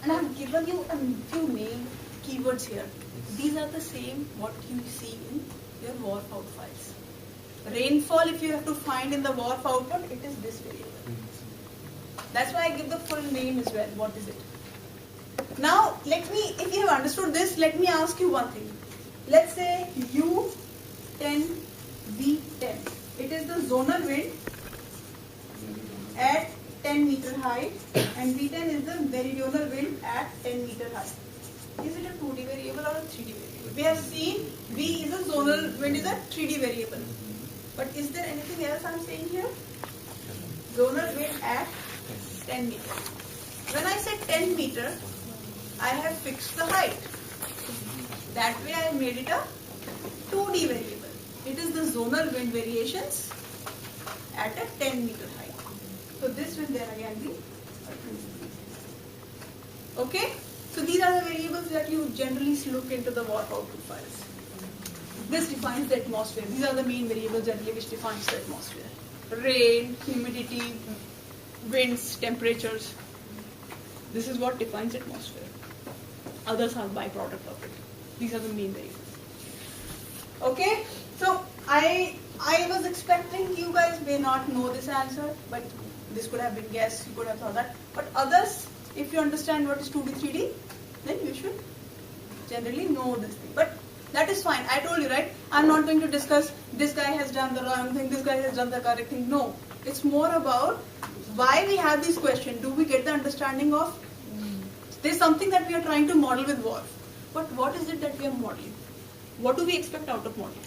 And I have given you a few main keywords here. These are the same what you see in your WARF out files. Rainfall, if you have to find in the WARF output, it is this variable. That's why I give the full name as well. What is it? Now, if you have understood this, let me ask you one thing. Let's say U10, V10. It is the zonal wind at 10 meter height, and V10 is the meridional wind at 10 meter height. Is it a 2D variable or a 3D variable? We have seen V is a zonal wind is a 3D variable. But is there anything else I'm saying here? Zonal wind at 10 meter. When I say 10 meter, I have fixed the height. That way I made it a 2D variable. It is the zonal wind variations at a 10 meter height. So this will then again be a 2D. Okay? So these are the variables that you generally look into the WARF output files. This defines the atmosphere. These are the main variables generally which defines the atmosphere. Rain, humidity, winds, temperatures. This is what defines atmosphere. Others are byproduct of it. These are the main variables. Okay? So I was expecting you guys may not know this answer, but this could have been guessed, you could have thought that. But others, if you understand what is 2D, 3D, then you should generally know this thing. But that is fine. I told you, right? I'm not going to discuss this guy has done the wrong thing, this guy has done the correct thing. No. It's more about why we have this question. Do we get the understanding of there's something that we are trying to model with WARF. But what is it that we are modeling? What do we expect out of modeling?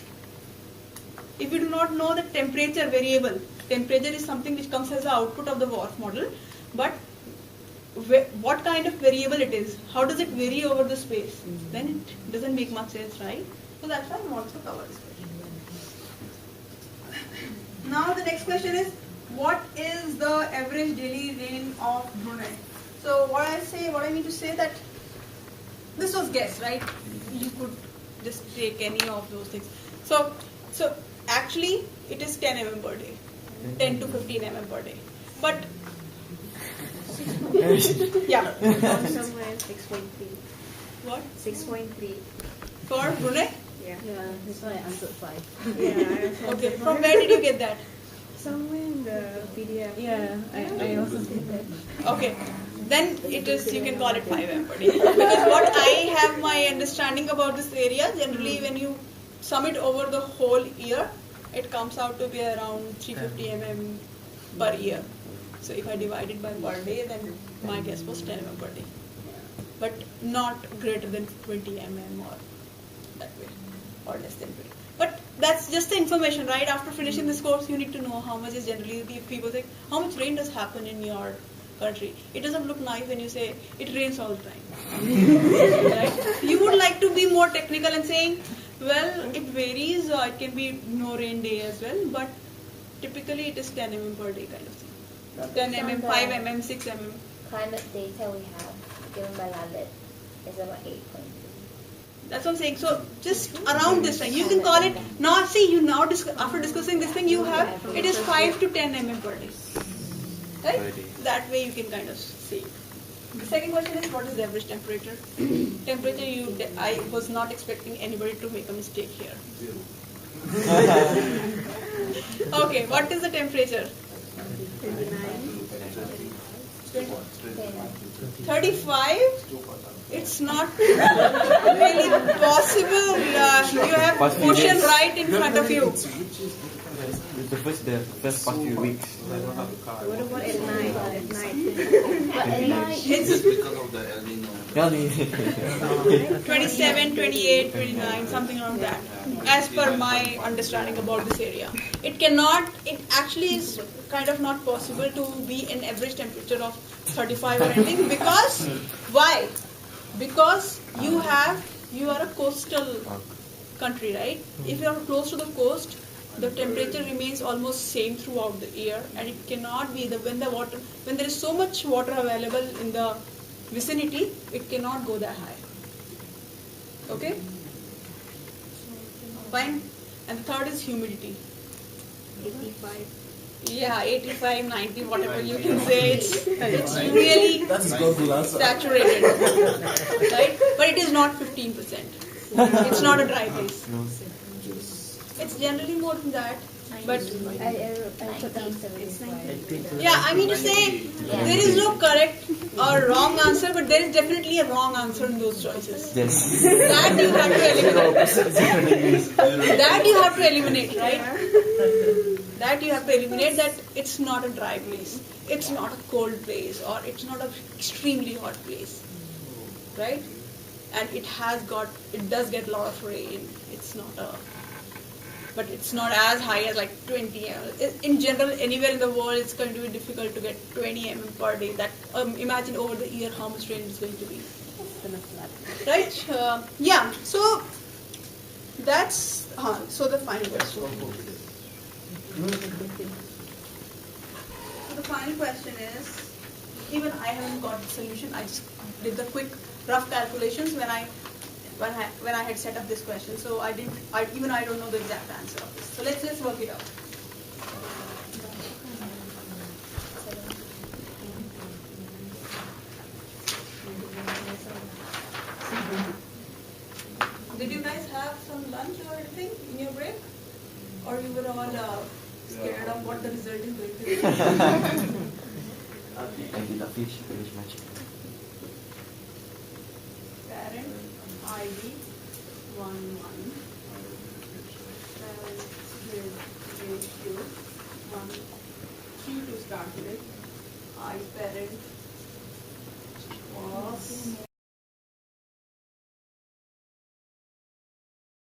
If you do not know the temperature variable, temperature is something which comes as the output of the WARF model, but what kind of variable it is, how does it vary over the space, then it doesn't make much sense, right? So that's why I want to cover this question. Now the next question is, what is the average daily rain of Brunei? So what I mean to say that this was guess, right? You could just take any of those things. So actually it is 10 mm per day, 10 to 15 mm per day. But yeah. Somewhere 6.3. What? 6.3. For Brunei? Yeah. Yeah, that's why I answered 5. Yeah. I answered Okay. 5. From where did you get that? Somewhere in the PDF. Yeah, I also did that. Okay. Then it is, you can call it 5 mm per day. Because what I have my understanding about this area, generally when you sum it over the whole year, it comes out to be around 350 mm per year. So if I divide it by per day, then my guess was 10 mm per day. But not greater than 20 mm or that way, or less than 20. But that's just the information, right? After finishing this course, you need to know how much is generally, people say, how much rain does happen in your country. It doesn't look nice when you say, it rains all the time. Right? You would like to be more technical and saying, well, it varies, it can be no rain day as well, but typically it is 10 mm per day kind of thing. 10 mm, 5 mm, 6 mm. Climate data we have given by LALIT is about 8.2. That's what I'm saying. So just around this time, you can call it. Now see, you now after discussing this thing, you have it is 5 to 10 mm per day. Right? That way you can kind of see. The second question is, what is the average temperature? Temperature, I was not expecting anybody to make a mistake here. Okay, what is the temperature? 35? It's not really possible. You have ocean right in front of you. The first few weeks. What about at night? But at night, It's because of the El Nino. 27, 28, 29, something around that. As per my understanding about this area. It actually is kind of not possible to be an average temperature of 35 or anything. Because, why? Because you are a coastal country, right? If you are close to the coast, the temperature remains almost same throughout the year, and it cannot be when there is so much water available in the vicinity, it cannot go that high. Okay? Fine. And the third is humidity. 85. Yeah, 85, 90, whatever you can say. It's really That's a good answer. saturated, right? But it is not 15%. It's not a dry place. No. It's generally more than that. But I put down 75. yeah, I mean to say there is no correct or wrong answer, but there is definitely a wrong answer in those choices. Yes. That you have to eliminate. That you have to eliminate, right? That you have to eliminate that it's not a dry place, it's not a cold place, or it's not an extremely hot place, right? And it does get a lot of rain. It's not but it's not as high as like 20 mm. In general, anywhere in the world, it's going to be difficult to get 20 mm per day. That imagine over the year how much rain is going to be, right? Yeah. So that's so the final question. So the final question is, even I haven't got the solution. I just did the quick rough calculations when I had set up this question. So I don't know the exact answer of this. So let's work it out. Did you guys have some lunch or anything in your break? Or you were all scared of what the result is going to be? I did not finish my chicken. Parent ID 11. Parent ratio 1. 3 to start with. I parent was